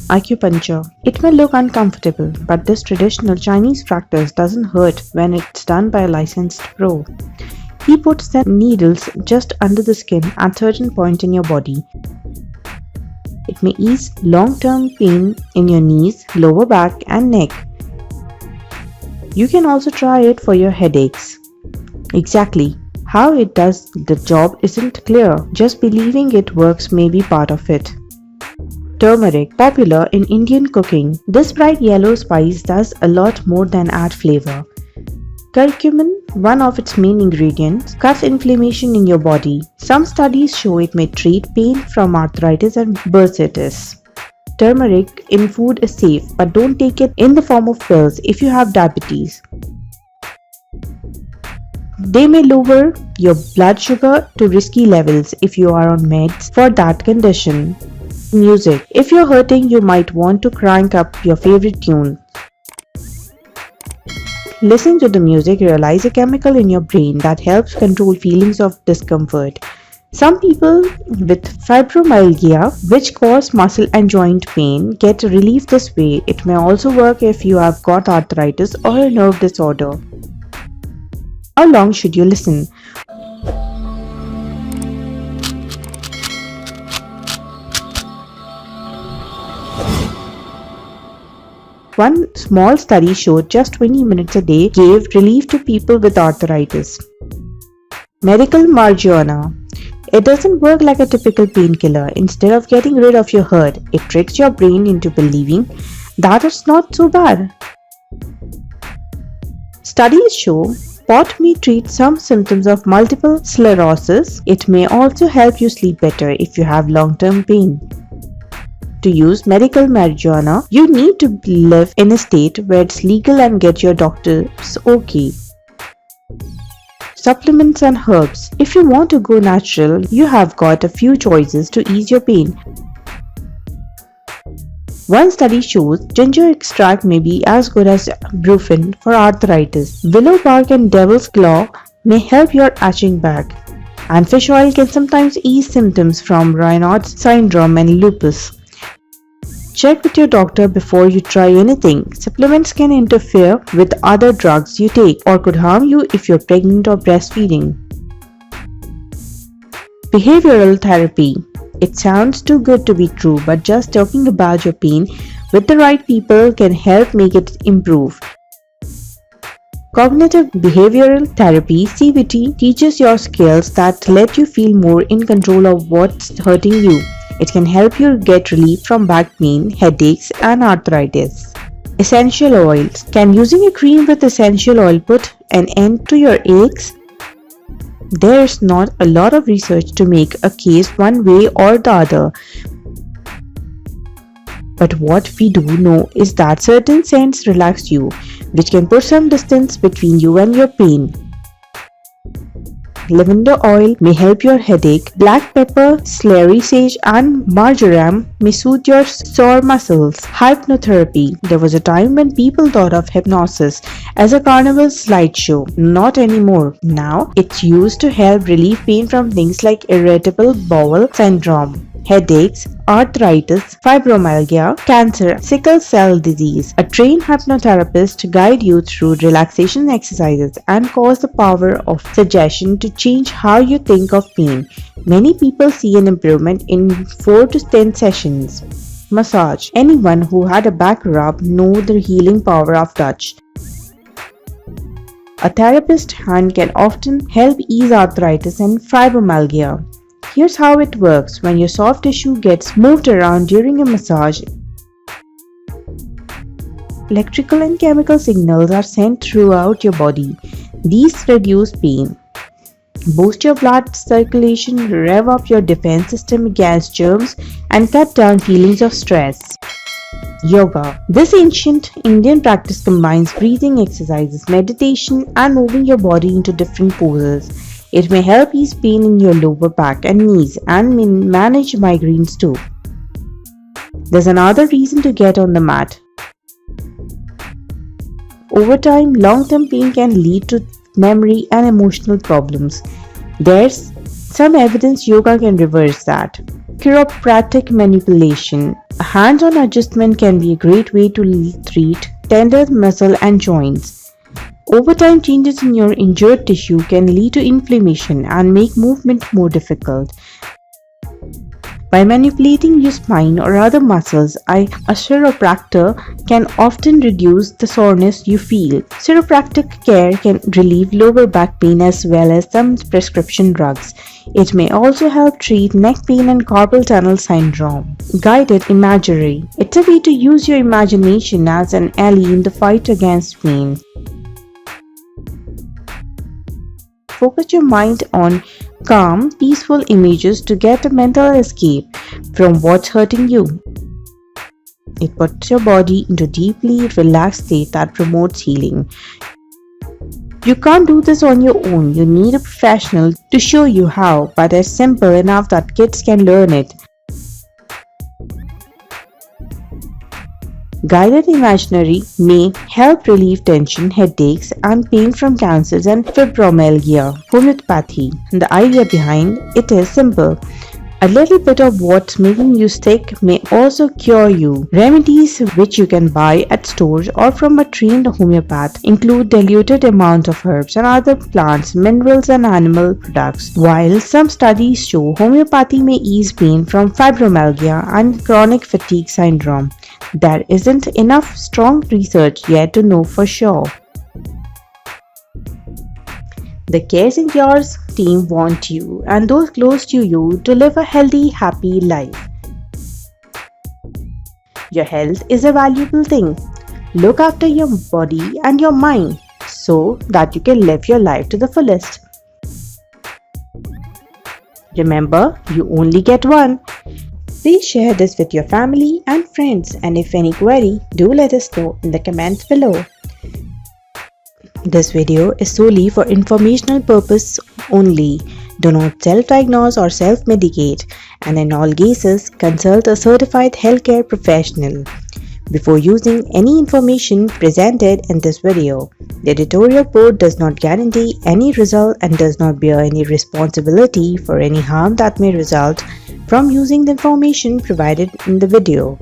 Acupuncture. It may look uncomfortable, but this traditional Chinese practice doesn't hurt when it's done by a licensed pro. He puts the needles just under the skin at certain point in your body. It may ease long-term pain in your knees, lower back and neck. You can also try it for your headaches. Exactly how it does the job isn't clear, just believing it works may be part of it. Turmeric, popular in Indian cooking. This bright yellow spice does a lot more than add flavor. Curcumin, one of its main ingredients, cuts inflammation in your body. Some studies show it may treat pain from arthritis and bursitis. Turmeric in food is safe, but don't take it in the form of pills if you have diabetes. They may lower your blood sugar to risky levels if you are on meds for that condition. Music. If you're hurting, you might want to crank up your favorite tune. Listen to the music, realize a chemical in your brain that helps control feelings of discomfort. Some people with fibromyalgia, which cause muscle and joint pain, get relief this way. It may also work if you have got arthritis or a nerve disorder. How long should you listen? One small study showed just 20 minutes a day gave relief to people with arthritis. Medical marijuana. It doesn't work like a typical painkiller. Instead of getting rid of your hurt, it tricks your brain into believing that it's not so bad. Studies show pot may treat some symptoms of multiple sclerosis. It may also help you sleep better if you have long-term pain. To use medical marijuana, you need to live in a state where it's legal and get your doctor's okay. Supplements and herbs. If you want to go natural, you have got a few choices to ease your pain. One study shows ginger extract may be as good as Brufen for arthritis. Willow bark and devil's claw may help your itching back. And fish oil can sometimes ease symptoms from Raynaud's syndrome and lupus. Check with your doctor before you try anything. Supplements can interfere with other drugs you take or could harm you if you're pregnant or breastfeeding. Behavioral therapy. It sounds too good to be true, but just talking about your pain with the right people can help make it improve. Cognitive behavioral therapy (CBT) teaches your skills that let you feel more in control of what's hurting you. It can help you get relief from back pain, headaches, and arthritis. Essential oils. Can using a cream with essential oil put an end to your aches? There's not a lot of research to make a case one way or the other. But what we do know is that certain scents relax you, which can put some distance between you and your pain. Lavender oil may help your headache. Black pepper, celery sage and marjoram may soothe your sore muscles. Hypnotherapy. There was a time when people thought of hypnosis as a carnival slideshow. Not anymore. Now it's used to help relieve pain from things like irritable bowel syndrome, headaches, arthritis, fibromyalgia, cancer, sickle cell disease. A trained hypnotherapist guide you through relaxation exercises and cause the power of suggestion to change how you think of pain. Many people see an improvement in 4 to 10 sessions. Massage. Anyone who had a back rub knows the healing power of touch. A therapist's hand can often help ease arthritis and fibromyalgia. Here's how it works when your soft tissue gets moved around during a massage. Electrical and chemical signals are sent throughout your body. These reduce pain, boost your blood circulation, rev up your defense system against germs, and cut down feelings of stress. Yoga. This ancient Indian practice combines breathing exercises, meditation, and moving your body into different poses. It may help ease pain in your lower back and knees and manage migraines too. There's another reason to get on the mat. Over time, long-term pain can lead to memory and emotional problems. There's some evidence yoga can reverse that. Chiropractic manipulation. Hands-on adjustment can be a great way to treat tender muscle and joints. Over time, changes in your injured tissue can lead to inflammation and make movement more difficult. By manipulating your spine or other muscles, a chiropractor can often reduce the soreness you feel. Chiropractic care can relieve lower back pain as well as some prescription drugs. It may also help treat neck pain and carpal tunnel syndrome. Guided imagery. It's a way to use your imagination as an ally in the fight against pain. Focus your mind on calm, peaceful images to get a mental escape from what's hurting you. It puts your body into a deeply relaxed state that promotes healing. You can't do this on your own. You need a professional to show you how, but it's simple enough that kids can learn it. Guided imaginary may help relieve tension, headaches, and pain from cancers and fibromyalgia. Homeopathy. The idea behind it is simple. A little bit of what's making you sick may also cure you. Remedies which you can buy at stores or from a trained homeopath include diluted amount of herbs and other plants, minerals and animal products. While some studies show homeopathy may ease pain from fibromyalgia and chronic fatigue syndrome, there isn't enough strong research yet to know for sure. The Cares and Cures team want you and those close to you to live a healthy, happy life. Your health is a valuable thing. Look after your body and your mind so that you can live your life to the fullest. Remember, you only get one. Please share this with your family and friends, and if any query, do let us know in the comments below. This video is solely for informational purpose only. Do not self-diagnose or self-medicate, and in all cases, consult a certified healthcare professional before using any information presented in this video. The editorial board does not guarantee any result and does not bear any responsibility for any harm that may result from using the information provided in the video.